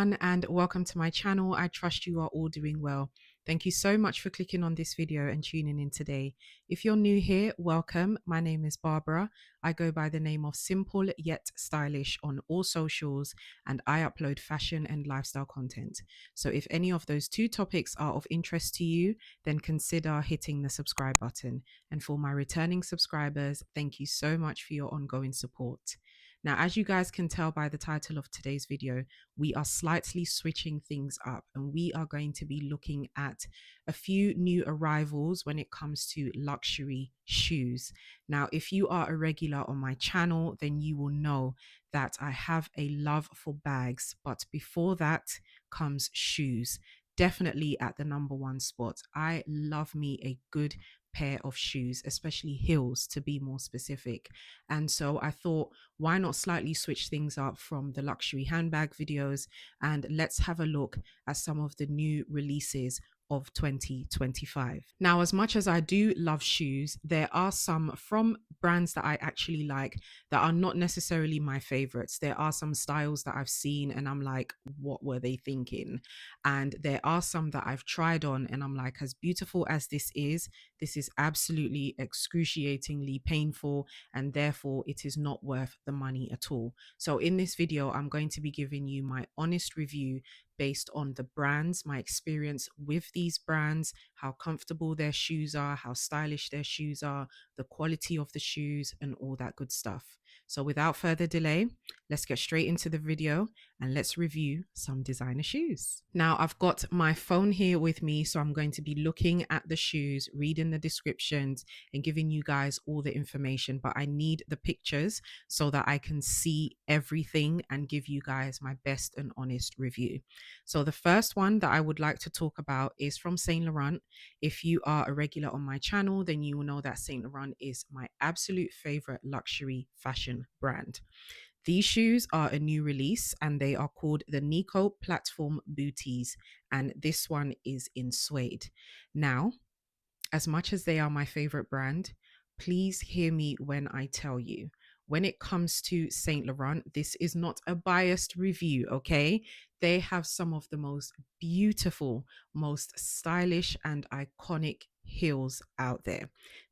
everyone, and welcome to my channel. I trust you are all doing well. Thank you so much for clicking on this video and tuning in today. If you're new here, welcome. My name is Barbara. I go by the name of Simple Yet Stylish on all socials, and I upload fashion and lifestyle content. So if any of those two topics are of interest to you, then consider hitting the subscribe button. And for my returning subscribers, thank you so much for your ongoing support. Now, as you guys can tell by the title of today's video, we are slightly switching things up and we are going to be looking at a few new arrivals when it comes to luxury shoes. Now, if you are a regular on my channel, then you will know that I have a love for bags, but before that comes shoes. Definitely at the #1 spot. I love me a good pair of shoes, especially heels to be more specific. And so I thought, why not slightly switch things up from the luxury handbag videos, and let's have a look at some of the new releases of 2025. Now, as much as I do love shoes, there are some from brands that I actually like that are not necessarily my favorites. There are some styles that I've seen and I'm like, what were they thinking? And there are some that I've tried on and I'm like, as beautiful as this is absolutely excruciatingly painful, and therefore it is not worth the money at all. So in this video, I'm going to be giving you my honest review based on the brands, my experience with these brands, how comfortable their shoes are, how stylish their shoes are, the quality of the shoes, and all that good stuff. So without further delay, let's get straight into the video and let's review some designer shoes. Now, I've got my phone here with me, so I'm going to be looking at the shoes, reading the descriptions, and giving you guys all the information, but I need the pictures so that I can see everything and give you guys my best and honest review. So the first one that I would like to talk about is from Saint Laurent. If you are a regular on my channel, then you will know that Saint Laurent is my absolute favorite luxury fashion brand. These shoes are a new release and they are called the NICO platform booties, and this one is in suede. Now, as much as they are my favorite brand, please hear me when I tell you, when it comes to Saint Laurent, this is not a biased review, okay? They have some of the most beautiful, most stylish and iconic heels out there.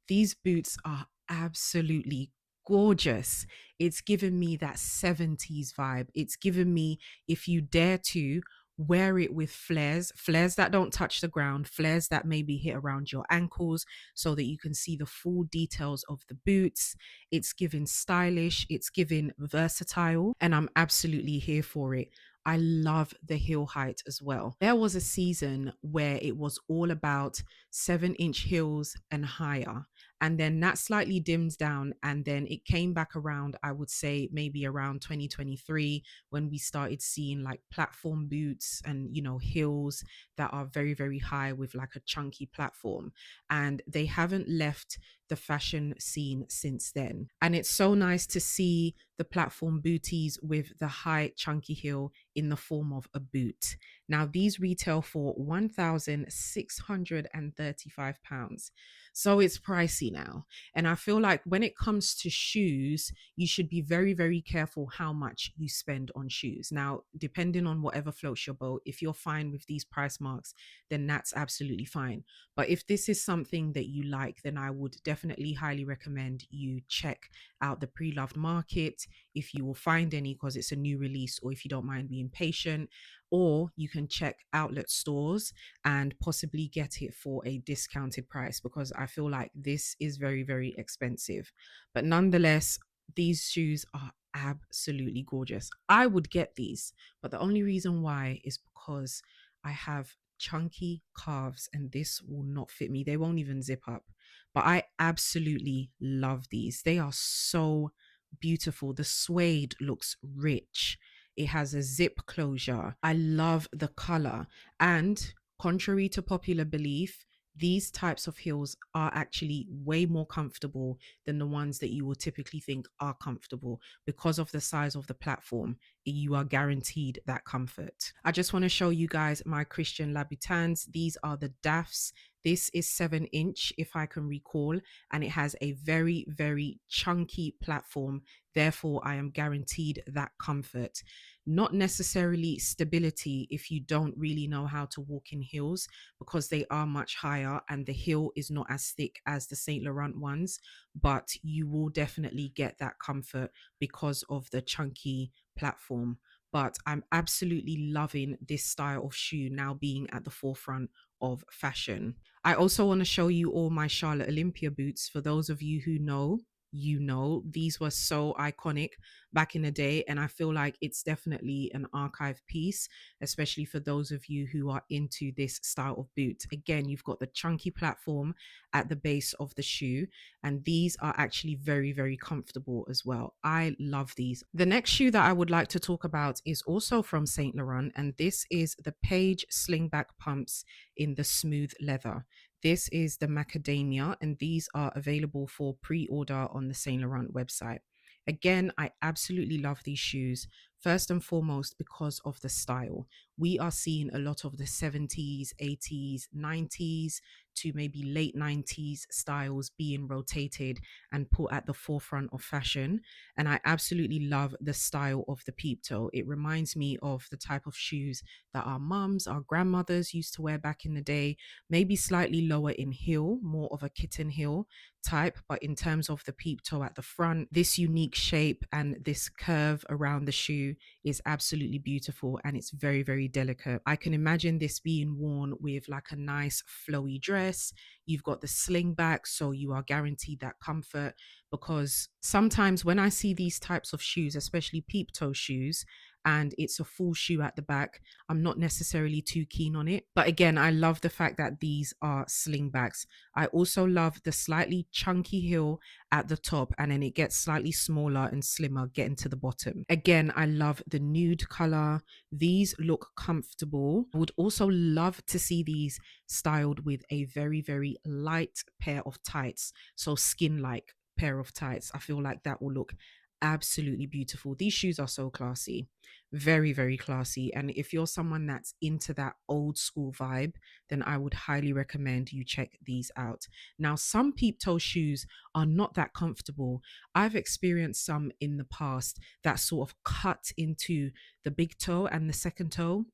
These boots are absolutely gorgeous. It's given me that 70s vibe. It's given me, if you dare to, wear it with flares that don't touch the ground, flares that maybe hit around your ankles so that you can see the full details of the boots. It's given stylish, it's given versatile, and I'm absolutely here for it. I love the heel height as well. There was a season where it was all about 7-inch heels and higher, and then that slightly dimmed down, and then it came back around, I would say maybe around 2023, when we started seeing like platform boots and, you know, heels that are very, very high with like a chunky platform. And they haven't left the fashion scene since then. And it's so nice to see the platform booties with the high chunky heel in the form of a boot. Now, these retail for £1,635. So it's pricey now. And I feel like when it comes to shoes, you should be very, very careful how much you spend on shoes. Now, depending on whatever floats your boat, if you're fine with these price marks, then that's absolutely fine. But if this is something that you like, then I would definitely highly recommend you check out the pre-loved market if you will find any, because it's a new release, or if you don't mind being patient, or you can check outlet stores and possibly get it for a discounted price, because I feel like this is very, very expensive. But nonetheless, these shoes are absolutely gorgeous. I would get these, but the only reason why is because I have chunky calves and this will not fit me. They won't even zip up. But I absolutely love these. They are so beautiful. The suede looks rich. It has a zip closure. I love the color. And contrary to popular belief, these types of heels are actually way more comfortable than the ones that you will typically think are comfortable. Because of the size of the platform, you are guaranteed that comfort. I just want to show you guys my Christian Louboutins. These are the DAFs. This is 7-inch, if I can recall, and it has a very, very chunky platform. Therefore, I am guaranteed that comfort. not necessarily stability if you don't really know how to walk in heels, because they are much higher and the heel is not as thick as the Saint Laurent ones, but you will definitely get that comfort because of the chunky platform. But I'm absolutely loving this style of shoe now being at the forefront of fashion. I also want to show you all my Charlotte Olympia boots. For those of you who know, you know, these were so iconic back in the day, and I feel like it's definitely an archive piece, especially for those of you who are into this style of boot. Again, you've got the chunky platform at the base of the shoe, and these are actually very, very comfortable as well. I love these. The next shoe that I would like to talk about is also from Saint Laurent, and this is the Page slingback pumps in the smooth leather. This is the macadamia, and these are available for pre-order on the Saint Laurent website. Again, I absolutely love these shoes. First and foremost, because of the style. We are seeing a lot of the 70s, 80s, 90s to maybe late 90s styles being rotated and put at the forefront of fashion. And I absolutely love the style of the peep toe. It reminds me of the type of shoes that our mums, our grandmothers used to wear back in the day, maybe slightly lower in heel, more of a kitten heel type, but in terms of the peep toe at the front, this unique shape and this curve around the shoe is absolutely beautiful, and it's very, very delicate. I can imagine this being worn with like a nice flowy dress. You've got the sling back, so you are guaranteed that comfort, because sometimes when I see these types of shoes, especially peep toe shoes, and it's a full shoe at the back, I'm not necessarily too keen on it. But again, I love the fact that these are slingbacks. I also love the slightly chunky heel at the top, and then it gets slightly smaller and slimmer getting to the bottom. Again, I love the nude color. These look comfortable. I would also love to see these styled with a very, very light pair of tights. So skin-like pair of tights. I feel like that will look absolutely beautiful. These shoes are so classy, very, very classy. And if you're someone that's into that old school vibe, then I would highly recommend you check these out. Now, some peep toe shoes are not that comfortable. I've experienced some in the past that sort of cut into the big toe and the second toe.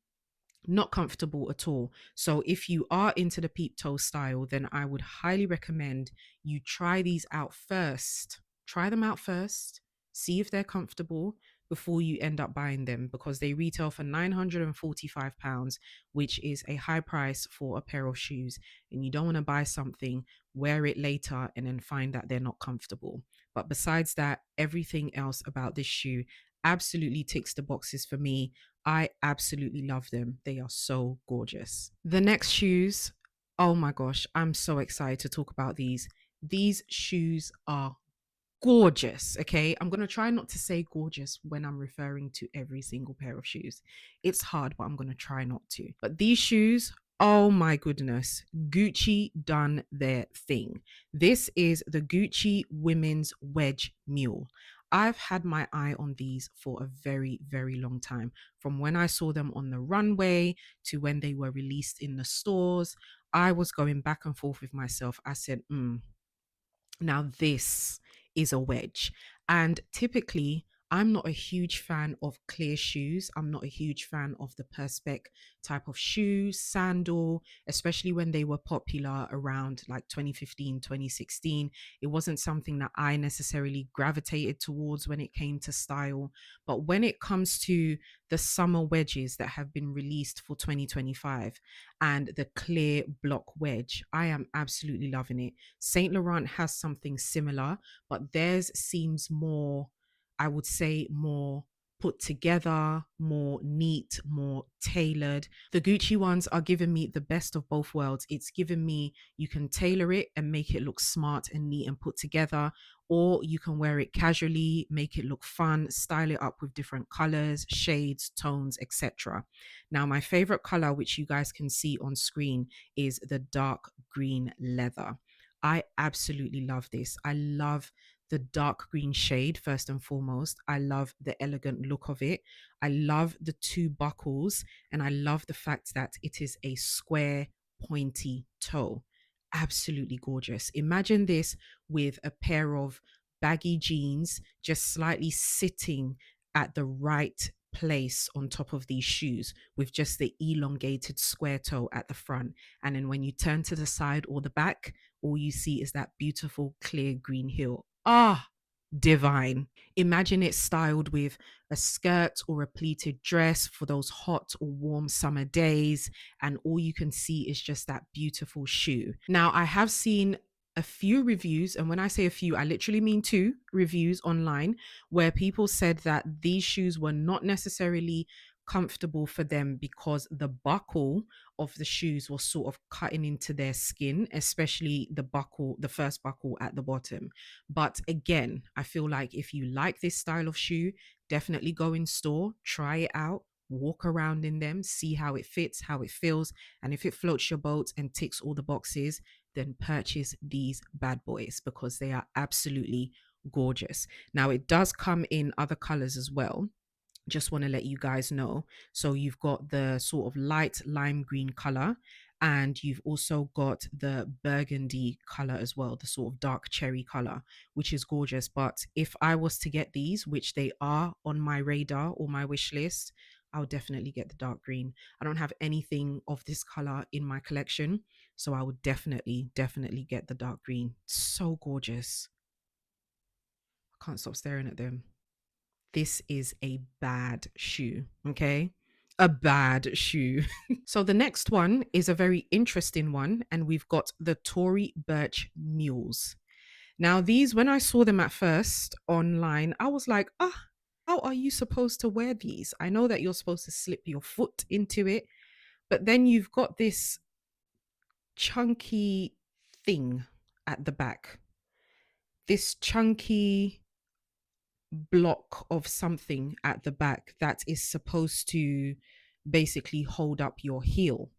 Not comfortable at all. So if you are into the peep toe style, then I would highly recommend you try these out first. Try them out first, see if they're comfortable before you end up buying them, because they retail for £945, which is a high price for a pair of shoes. And you don't want to buy something, wear it later, and then find that they're not comfortable. But besides that, everything else about this shoe absolutely ticks the boxes for me. I absolutely love them. They are so gorgeous. The next shoes, oh my gosh, I'm so excited to talk about these. These shoes are gorgeous. Okay, I'm gonna try not to say gorgeous when I'm referring to every single pair of shoes. It's hard, but I'm gonna try not to. But these shoes, oh my goodness, Gucci done their thing. This is the Gucci women's wedge mule. I've had my eye on these for a very, very long time. From when I saw them on the runway to when they were released in the stores, I was going back and forth with myself. I said, now this is a wedge. And typically, I'm not a huge fan of clear shoes. I'm not a huge fan of the perspex type of shoes, sandal, especially when they were popular around like 2015, 2016. It wasn't something that I necessarily gravitated towards when it came to style. But when it comes to the summer wedges that have been released for 2025 and the clear block wedge, I am absolutely loving it. Saint Laurent has something similar, but theirs seems more, I would say, more put together, more neat, more tailored. The Gucci ones are giving me the best of both worlds. It's giving me, you can tailor it and make it look smart and neat and put together, or you can wear it casually, make it look fun, style it up with different colors, shades, tones, etc. Now, my favorite color, which you guys can see on screen, is the dark green leather. I absolutely love this. I love the dark green shade first and foremost. I love the elegant look of it. I love the two buckles, and I love the fact that it is a square pointy toe. Absolutely gorgeous. Imagine this with a pair of baggy jeans just slightly sitting at the right place on top of these shoes with just the elongated square toe at the front. And then when you turn to the side or the back, all you see is that beautiful clear green heel. Ah, divine. Imagine it styled with a skirt or a pleated dress for those hot or warm summer days, and all you can see is just that beautiful shoe. Now, I have seen a few reviews, and when I say a few, I literally mean 2 reviews online, where people said that these shoes were not necessarily comfortable for them because the buckle of the shoes was sort of cutting into their skin, especially the buckle, the first buckle at the bottom. But again, I feel like if you like this style of shoe, definitely go in store, try it out, walk around in them, see how it fits, how it feels. And if it floats your boat and ticks all the boxes, then purchase these bad boys because they are absolutely gorgeous. Now, it does come in other colors as well. Just want to let you guys know. So you've got the sort of light lime green color, and you've also got the burgundy color as well, the sort of dark cherry color, which is gorgeous. But if I was to get these, which they are on my radar or my wish list, I'll definitely get the dark green. I don't have anything of this color in my collection, so I would definitely get the dark green. So gorgeous. I can't stop staring at them. This is a bad shoe, okay? A bad shoe. So the next one is a very interesting one, and we've got the Tory Burch mules. Now, these, when I saw them at first online, I was like, how are you supposed to wear these? I know that you're supposed to slip your foot into it, but then you've got this chunky thing at the back, this chunky block of something at the back that is supposed to basically hold up your heel.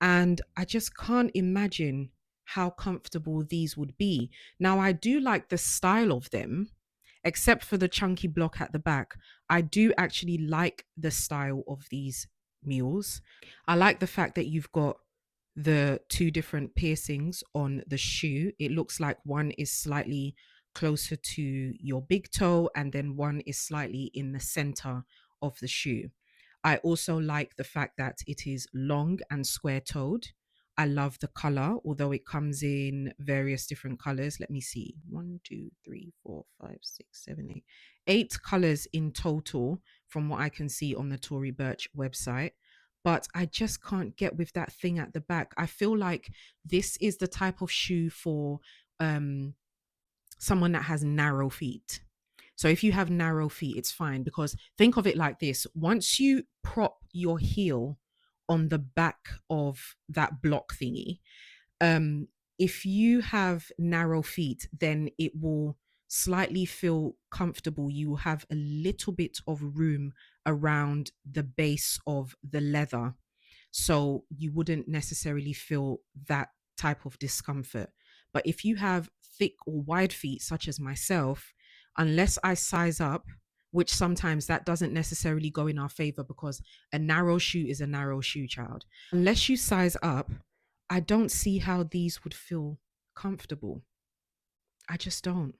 And I just can't imagine how comfortable these would be. Now, I do like the style of them, except for the chunky block at the back. I do actually like the style of these mules. I like the fact that you've got the 2 different piercings on the shoe. It looks like one is slightly closer to your big toe, and then one is slightly in the center of the shoe. I also like the fact that it is long and square toed. I love the color, although it comes in various different colors. Let me see. 1, 2, 3, 4, 5, 6, 7, 8. 8 colors in total from what I can see on the Tory Burch website. But I just can't get with that thing at the back. I feel like this is the type of shoe for someone that has narrow feet. So if you have narrow feet, it's fine, because think of it like this. Once you prop your heel on the back of that block thingy, if you have narrow feet, then it will slightly feel comfortable. You will have a little bit of room around the base of the leather, so you wouldn't necessarily feel that type of discomfort. But if you have thick or wide feet, such as myself, unless I size up, which sometimes that doesn't necessarily go in our favor because a narrow shoe is a narrow shoe, child. Unless you size up, I don't see how these would feel comfortable. I just don't.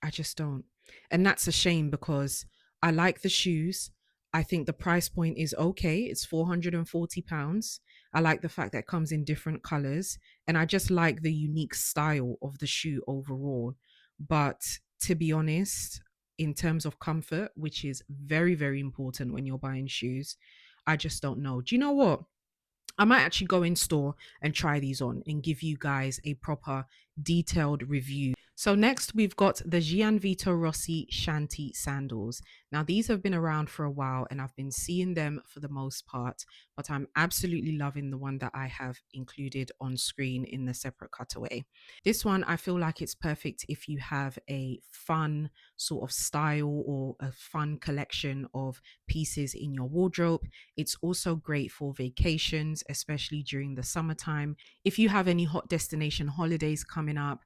I just don't. And that's a shame because I like the shoes. I think the price point is okay. It's £440. I like the fact that it comes in different colors. And I just like the unique style of the shoe overall. But to be honest, in terms of comfort, which is very important when you're buying shoes, I just don't know. Do you know what? I might actually go in store and try these on and give you guys a proper detailed review. So next we've got the GIANVITO ROSSI Shanti sandals. Now these have been around for a while and I've been seeing them for the most part, but I'm absolutely loving the one that I have included on screen in the separate cutaway. This one, I feel like it's perfect if you have a fun sort of style or a fun collection of pieces in your wardrobe. It's also great for vacations, especially during the summertime. If you have any hot destination holidays coming up,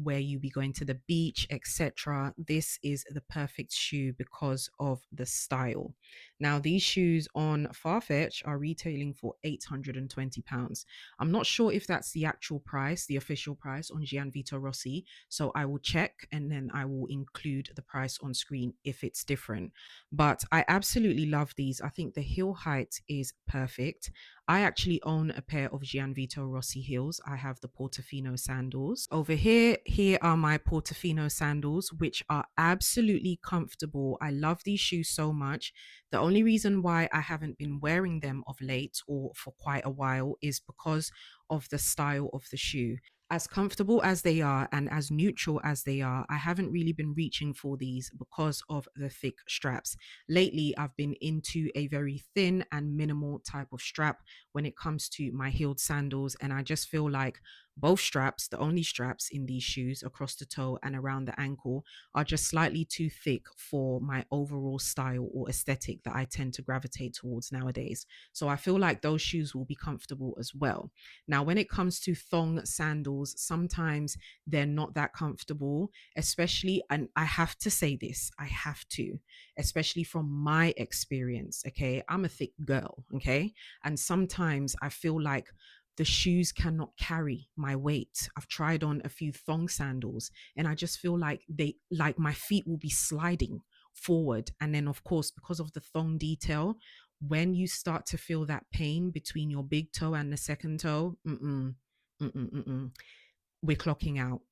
where you be going to the beach, etc., this is the perfect shoe because of the style. Now, these shoes on Farfetch are retailing for £820. I'm not sure if that's the actual price, the official price on GIANVITO ROSSI. So I will check and then I will include the price on screen if it's different. But I absolutely love these. I think the heel height is perfect. I actually own a pair of GIANVITO ROSSI heels. I have the Portofino sandals. Over here are my Portofino sandals, which are absolutely comfortable. I love these shoes so much. The only reason why I haven't been wearing them of late or for quite a while is because of the style of the shoe. As comfortable as they are and as neutral as they are, I haven't really been reaching for these because of the thick straps. Lately, I've been into a very thin and minimal type of strap when it comes to my heeled sandals. And I just feel like both straps, the only straps in these shoes across the toe and around the ankle, are just slightly too thick for my overall style or aesthetic that I tend to gravitate towards nowadays. So I feel like those shoes will be comfortable as well. Now, when it comes to thong sandals, sometimes they're not that comfortable, especially, and I have to say this, I have to, especially from my experience. Okay. I'm a thick girl. Okay. And sometimes I feel like the shoes cannot carry my weight. I've tried on a few thong sandals and I just feel like my feet will be sliding forward. And then, of course, because of the thong detail, when you start to feel that pain between your big toe and the second toe, we're clocking out.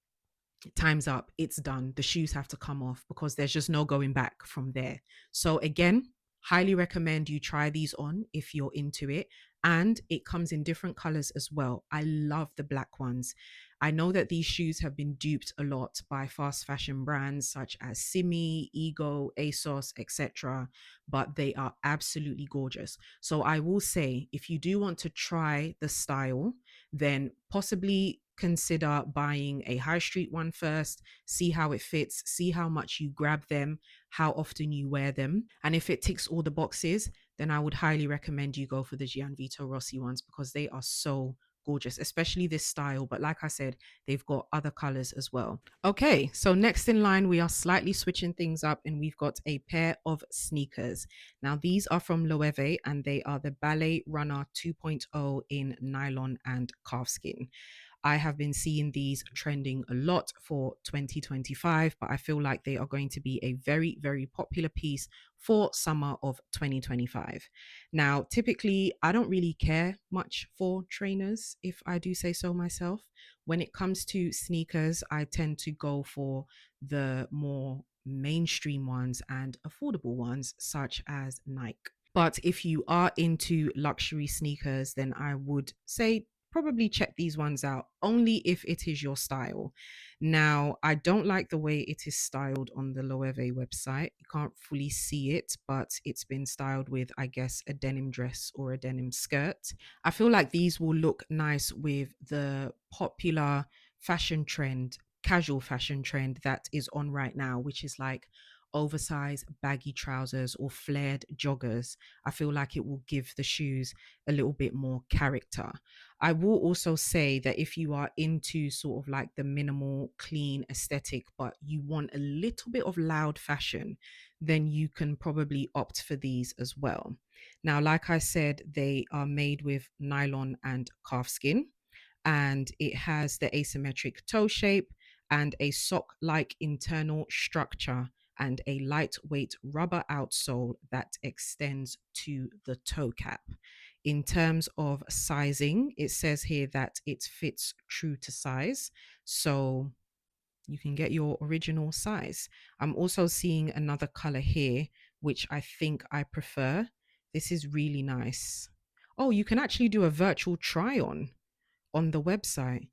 Time's up. It's done. The shoes have to come off because there's just no going back from there. So again, highly recommend you try these on if you're into it. And it comes in different colors as well. I love the black ones. I know that these shoes have been duped a lot by fast fashion brands such as Simi, Ego, ASOS, etc., but they are absolutely gorgeous. So I will say, if you do want to try the style, then possibly consider buying a high street one first, see how it fits, see how much you grab them, how often you wear them. And if it ticks all the boxes, then I would highly recommend you go for the GIANVITO ROSSI ones because they are so gorgeous, especially this style. But like I said, they've got other colors as well. Okay, so next in line, we are slightly switching things up and we've got a pair of sneakers. Now, these are from LOEWE and they are the Ballet Runner 2.0 in nylon and calfskin. I have been seeing these trending a lot for 2025, but I feel like they are going to be a very, very popular piece for summer of 2025. Now, typically, I don't really care much for trainers, if I do say so myself. When it comes to sneakers, I tend to go for the more mainstream ones and affordable ones, such as Nike. But if you are into luxury sneakers, then I would say probably check these ones out only if it is your style. Now, I don't like the way it is styled on the LOEWE website. You can't fully see it, but it's been styled with, I guess, a denim dress or a denim skirt. I feel like these will look nice with the popular fashion trend, casual fashion trend that is on right now, which is like oversized baggy trousers or flared joggers. I feel like it will give the shoes a little bit more character. I will also say that if you are into sort of like the minimal, clean aesthetic, but you want a little bit of loud fashion, then you can probably opt for these as well. Now, like I said, they are made with nylon and calfskin, and it has the asymmetric toe shape and a sock like internal structure and a lightweight rubber outsole that extends to the toe cap. In terms of sizing, it says here that it fits true to size. So you can get your original size. I'm also seeing another color here, which I think I prefer. This is really nice. Oh, you can actually do a virtual try on the website.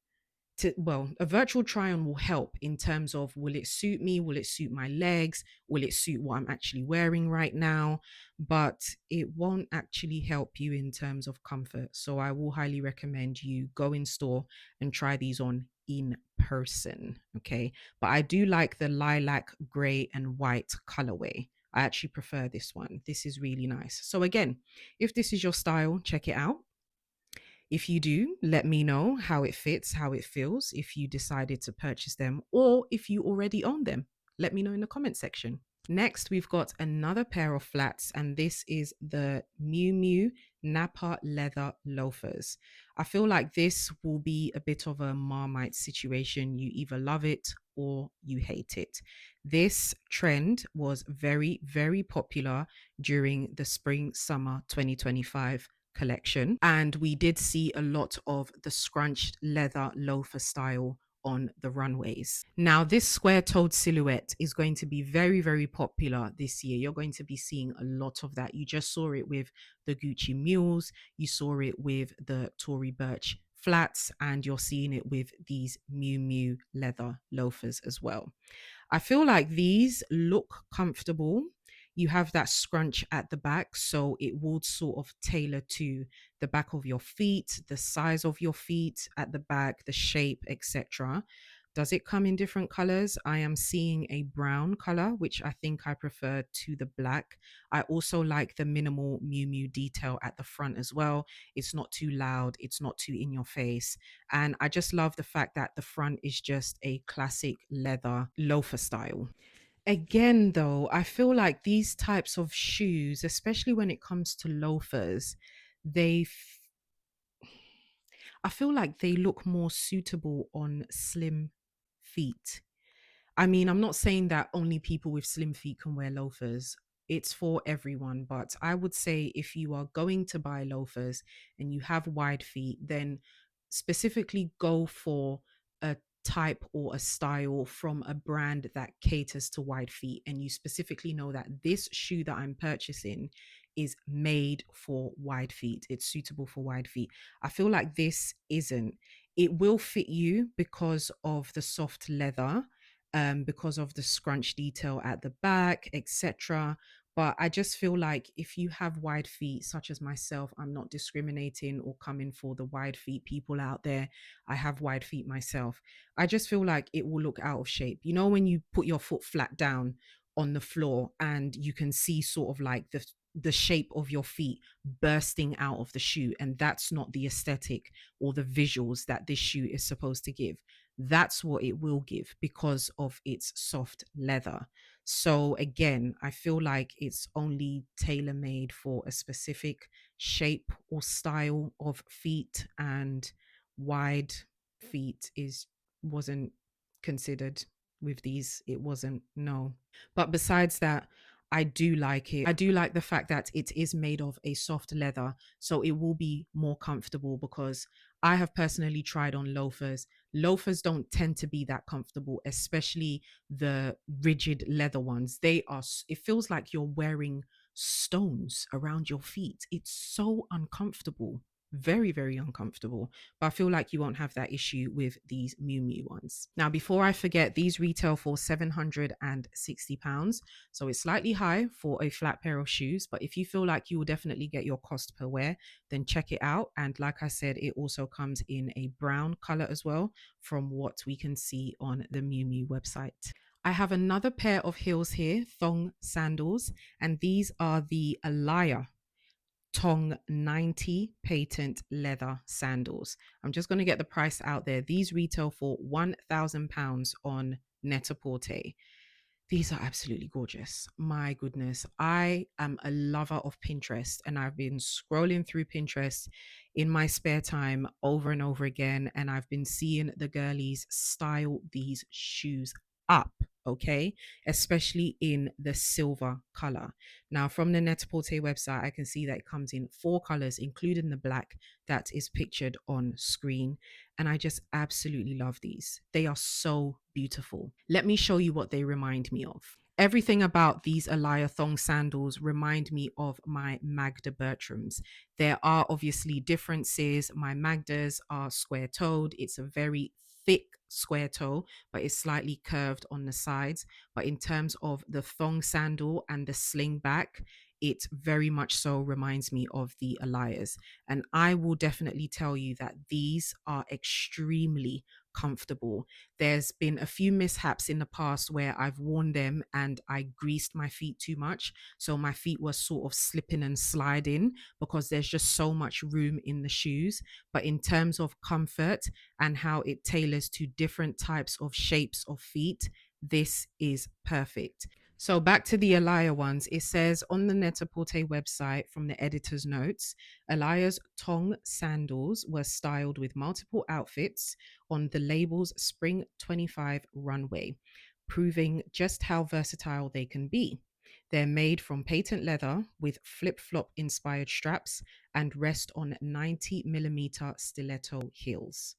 Well, a virtual try on will help in terms of, will it suit me, will it suit my legs, will it suit what I'm actually wearing right now, but it won't actually help you in terms of comfort. So I will highly recommend you go in store and try these on in person. Okay, but I do like the lilac gray and white colorway. I actually prefer this one. This is really nice. So again, if this is your style, check it out. If you do, let me know how it fits, how it feels, if you decided to purchase them or if you already own them. Let me know in the comment section. Next, we've got another pair of flats, and this is the Miu Miu Napa leather loafers. I feel like this will be a bit of a Marmite situation. You either love it or you hate it. This trend was very, very popular during the spring summer 2025 collection, and we did see a lot of the scrunched leather loafer style on the runways. Now, this square toed silhouette is going to be very, very popular this year. You're going to be seeing a lot of that. You just saw it with the Gucci mules, you saw it with the Tory Burch flats, and you're seeing it with these Miu Miu leather loafers as well. I feel like these look comfortable. You have that scrunch at the back, so it would sort of tailor to the back of your feet, the size of your feet at the back, the shape, etc. Does it come in different colors? I am seeing a brown color, which I think I prefer to the black. I also like the minimal Miu Miu detail at the front as well. It's not too loud, it's not too in your face. And I just love the fact that the front is just a classic leather loafer style. Again, though, I feel like these types of shoes, especially when it comes to loafers, they I feel like they look more suitable on slim feet. I mean, I'm not saying that only people with slim feet can wear loafers. It's for everyone. But I would say if you are going to buy loafers and you have wide feet, then specifically go for a type or a style from a brand that caters to wide feet. And you specifically know that this shoe that I'm purchasing is made for wide feet. It's suitable for wide feet. I feel like this isn't. It will fit you because of the soft leather, because of the scrunch detail at the back, etc. But I just feel like if you have wide feet, such as myself, I'm not discriminating or coming for the wide feet people out there. I have wide feet myself. I just feel like it will look out of shape. You know, when you put your foot flat down on the floor and you can see sort of like the shape of your feet bursting out of the shoe, and that's not the aesthetic or the visuals that this shoe is supposed to give. That's what it will give because of its soft leather. So again, I feel like it's only tailor made for a specific shape or style of feet, and wide feet is wasn't considered with these. It wasn't, no. But besides that, I do like it. I do like the fact that it is made of a soft leather, so it will be more comfortable, because I have personally tried on loafers. Loafers don't tend to be that comfortable, especially the rigid leather ones. It feels like you're wearing stones around your feet. It's so uncomfortable. Very, very uncomfortable. But I feel like you won't have that issue with these Miu Miu ones. Now, before I forget, these retail for £760. So it's slightly high for a flat pair of shoes. But if you feel like you will definitely get your cost per wear, then check it out. And like I said, it also comes in a brown color as well, from what we can see on the Miu Miu website. I have another pair of heels here, thong sandals, and these are the ALAIA Tong 90 patent leather sandals. I'm just going to get the price out there. These retail for £1,000 on Net-a-Porter. These are absolutely gorgeous. My goodness. I am a lover of Pinterest, and I've been scrolling through Pinterest in my spare time over and over again. And I've been seeing the girlies style these shoes up, okay? Especially in the silver color. Now, from the Net-a-Porter website, I can see that it comes in 4 colors, including the black that is pictured on screen. And I just absolutely love these. They are so beautiful. Let me show you what they remind me of. Everything about these ALAIA thong sandals remind me of my Magda Bertrams. There are obviously differences. My Magdas are square-toed. It's a very thick square toe, but it's slightly curved on the sides. But in terms of the thong sandal and the slingback, it very much so reminds me of the ALAIAs. And I will definitely tell you that these are extremely comfortable. There's been a few mishaps in the past where I've worn them and I greased my feet too much. So my feet were sort of slipping and sliding because there's just so much room in the shoes. But in terms of comfort and how it tailors to different types of shapes of feet, this is perfect. So back to the ALAIA ones, it says on the Net-a-Porter website from the editor's notes, ALAIA's tong sandals were styled with multiple outfits on the label's Spring 25 runway, proving just how versatile they can be. They're made from patent leather with flip-flop inspired straps and rest on 90mm stiletto heels.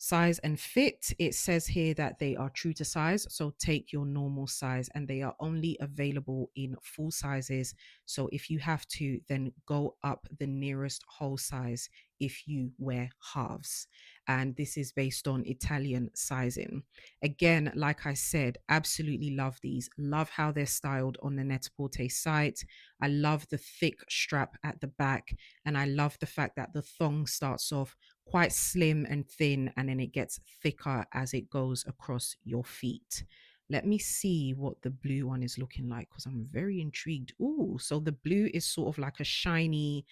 Size and fit, it says here that they are true to size, so take your normal size, and they are only available in full sizes. So if you have to, then go up the nearest whole size if you wear halves. And this is based on Italian sizing. Again, like I said, absolutely love these. Love how they're styled on the Net-a-Porter site. I love the thick strap at the back, and I love the fact that the thong starts off quite slim and thin, and then it gets thicker as it goes across your feet. Let me see what the blue one is looking like because I'm very intrigued. Ooh, so the blue is sort of like a shiny,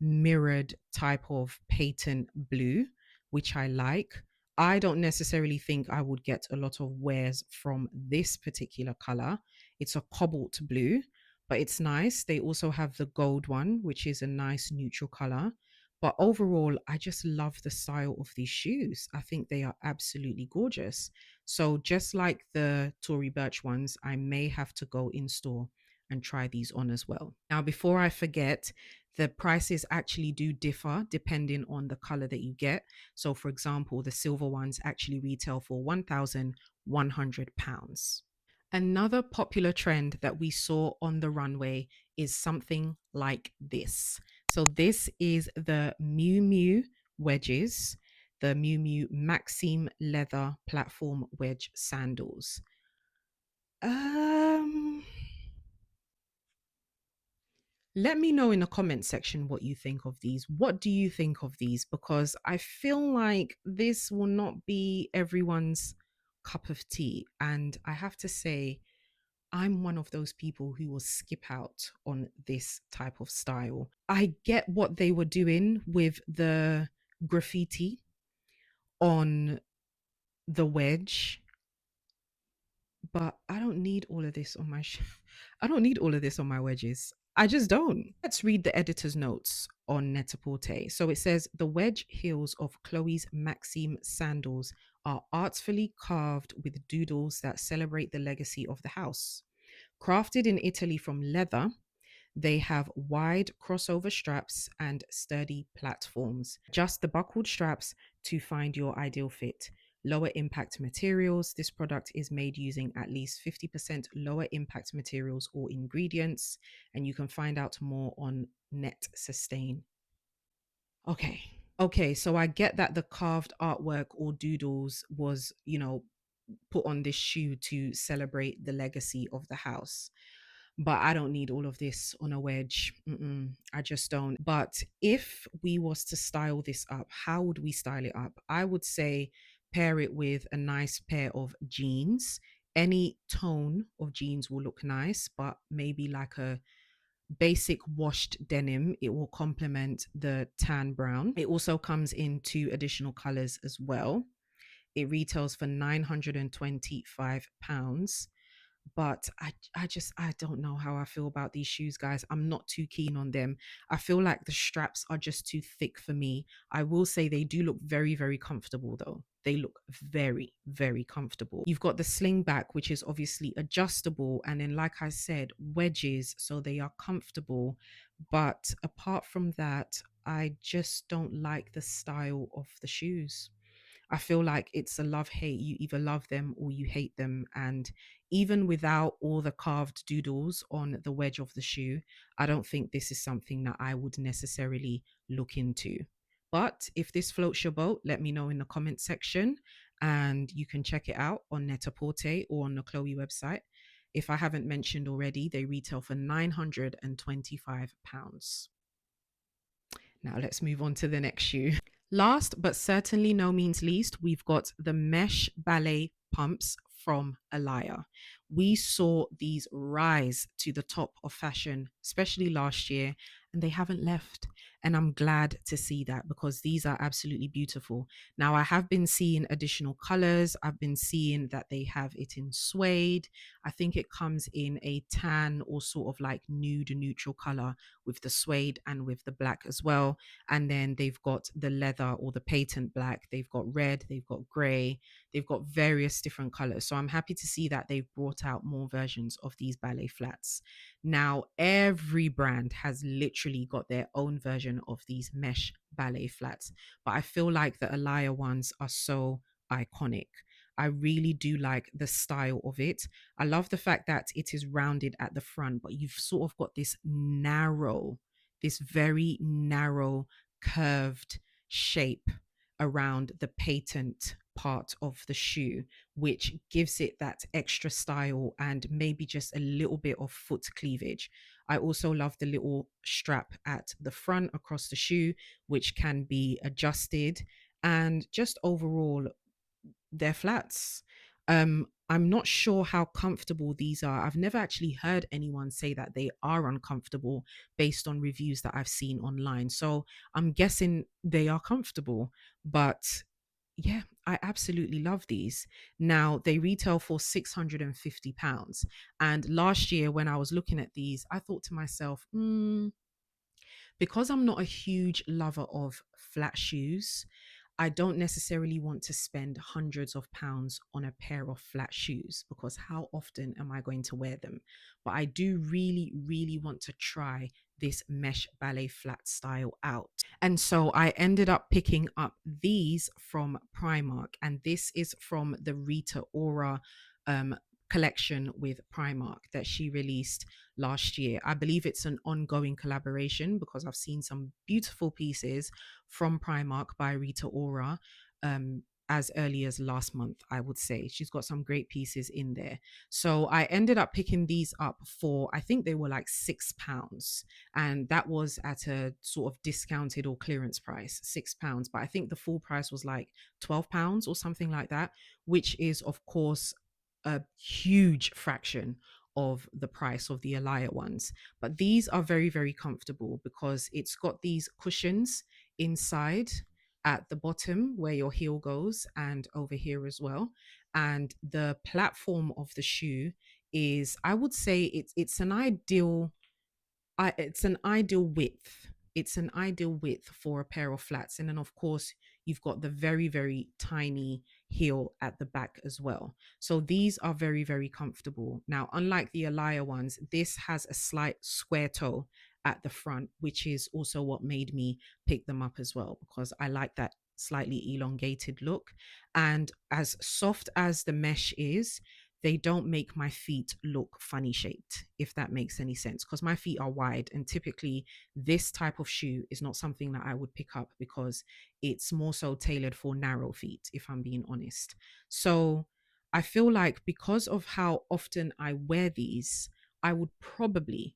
mirrored type of patent blue, which I like. I don't necessarily think I would get a lot of wears from this particular color. It's a cobalt blue, but it's nice. They also have the gold one, which is a nice neutral color. But overall, I just love the style of these shoes. I think they are absolutely gorgeous. So just like the Tory Burch ones, I may have to go in store and try these on as well. Now, before I forget, the prices actually do differ depending on the color that you get. So for example, the silver ones actually retail for £1,100. Another popular trend that we saw on the runway is something like this. So this is the MIU MIU wedges, the MIU MIU Maxime leather platform wedge sandals. Let me know in the comment section what you think of these. What do you think of these? Because I feel like this will not be everyone's cup of tea. And I have to say, I'm one of those people who will skip out on this type of style. I get what they were doing with the graffiti on the wedge, but I don't need all of this on my I don't need all of this on my wedges. I just don't. Let's read the editor's notes on Net-a-Porter. So it says the wedge heels of Chloe's Maxime sandals are artfully carved with doodles that celebrate the legacy of the house. Crafted in Italy from leather, they have wide crossover straps and sturdy platforms. Adjust the buckled straps to find your ideal fit. Lower impact materials. This product is made using at least 50% lower impact materials or ingredients, and you can find out more on Net Sustain. Okay, so I get that the carved artwork or doodles was, put on this shoe to celebrate the legacy of the house. But I don't need all of this on a wedge. I just don't. But if we was to style this up, how would we style it up? I would say pair it with a nice pair of jeans. Any tone of jeans will look nice, but maybe like a basic washed denim. It will complement the tan brown. It also comes in two additional colors as well. It retails for £925, but I don't know how I feel about these shoes, guys. I'm not too keen on them. I feel like the straps are just too thick for me. I will say they do look very, very comfortable though. They look very, very comfortable. You've got the slingback, which is obviously adjustable, and then like I said, wedges, so they are comfortable. But apart from that, I just don't like the style of the shoes. I feel like it's a love hate. You either love them or you hate them. And even without all the carved doodles on the wedge of the shoe, I don't think this is something that I would necessarily look into. But if this floats your boat, let me know in the comment section, and you can check it out on Net-a-Porter or on the Chloe website. If I haven't mentioned already, they retail for £925. Now let's move on to the next shoe. Last but certainly no means least, we've got the mesh ballet pumps from ALAIA. We saw these rise to the top of fashion, especially last year, and they haven't left. And I'm glad to see that because these are absolutely beautiful. Now, I have been seeing additional colors. I've been seeing that they have it in suede. I think it comes in a tan or sort of like nude neutral color with the suede and with the black as well. And then they've got the leather or the patent black, they've got red, they've got gray, they've got various different colors. So I'm happy to see that they've brought out more versions of these ballet flats. Now every brand has literally got their own version of these mesh ballet flats, but I feel like the ALAIA ones are so iconic. I really do like the style of it. I love the fact that it is rounded at the front, but you've sort of got this very narrow curved shape around the patent part of the shoe, which gives it that extra style and maybe just a little bit of foot cleavage. I also love the little strap at the front across the shoe, which can be adjusted. And just overall, they're flats. I'm not sure how comfortable these are. I've never actually heard anyone say that they are uncomfortable based on reviews that I've seen online. So I'm guessing they are comfortable. But yeah, I absolutely love these. Now they retail for £650. And last year, when I was looking at these, I thought to myself, because I'm not a huge lover of flat shoes, I don't necessarily want to spend hundreds of pounds on a pair of flat shoes because how often am I going to wear them? But I do really, really want to try this mesh ballet flat style out. And so I ended up picking up these from Primark, and this is from the Rita Ora um, collection with Primark that she released last year. I believe it's an ongoing collaboration because I've seen some beautiful pieces from Primark by Rita Ora as early as last month, I would say. She's got some great pieces in there. So I ended up picking these up for, I think they were like £6. And that was at a sort of discounted or clearance price, £6. But I think the full price was like £12 or something like that, which is, of course, a huge fraction of the price of the ALAIA ones. But these are very, very comfortable because it's got these cushions inside at the bottom where your heel goes and over here as well. And the platform of the shoe is, I would say it's an ideal it's an ideal width. It's an ideal width for a pair of flats. And then, of course, you've got the very, very tiny heel at the back as well. So these are very, very comfortable. Now, unlike the ALAIA ones, this has a slight square toe at the front, which is also what made me pick them up as well, because I like that slightly elongated look. And as soft as the mesh is, they don't make my feet look funny shaped, if that makes any sense, because my feet are wide and typically this type of shoe is not something that I would pick up because it's more so tailored for narrow feet, if I'm being honest. So I feel like because of how often I wear these, I would probably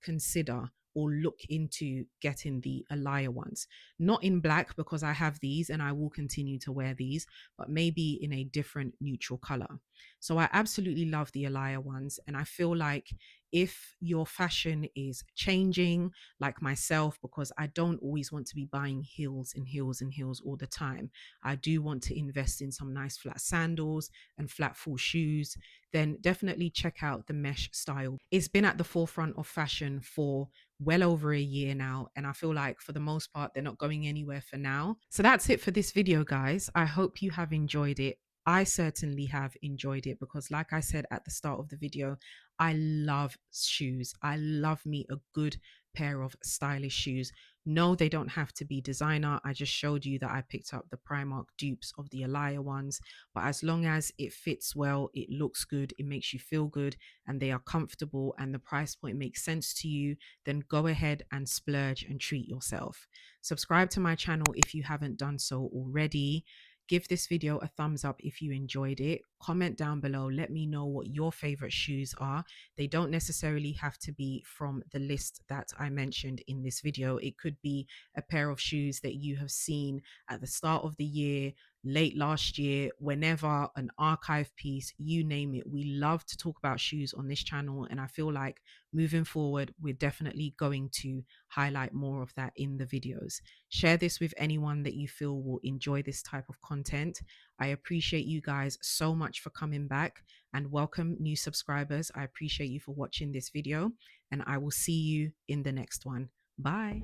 consider or look into getting the ALAIA ones. Not in black because I have these and I will continue to wear these, but maybe in a different neutral color. So I absolutely love the ALAIA ones. And I feel like if your fashion is changing, like myself, because I don't always want to be buying heels and heels and heels all the time, I do want to invest in some nice flat sandals and flat full shoes, then definitely check out the mesh style. It's been at the forefront of fashion for well over a year now, and I feel like for the most part they're not going anywhere for now. So that's it for this video, guys. I hope you have enjoyed it. I certainly have enjoyed it because, like I said at the start of the video, I love shoes. I love me a good pair of stylish shoes. No, they don't have to be designer. I just showed you that I picked up the Primark dupes of the ALAIA ones, but as long as it fits well, it looks good, it makes you feel good, and they are comfortable and the price point makes sense to you, then go ahead and splurge and treat yourself. Subscribe to my channel if you haven't done so already. Give this video a thumbs up if you enjoyed it. comment down below. Let me know what your favorite shoes are. They don't necessarily have to be from the list that I mentioned in this video. It could be a pair of shoes that you have seen at the start of the year, late last year, whenever, an archive piece, you name it. We love to talk about shoes on this channel, and I feel like moving forward, we're definitely going to highlight more of that in the videos. Share this with anyone that you feel will enjoy this type of content. I appreciate you guys so much for coming back, and welcome new subscribers. I appreciate you for watching this video, and I will see you in the next one. Bye.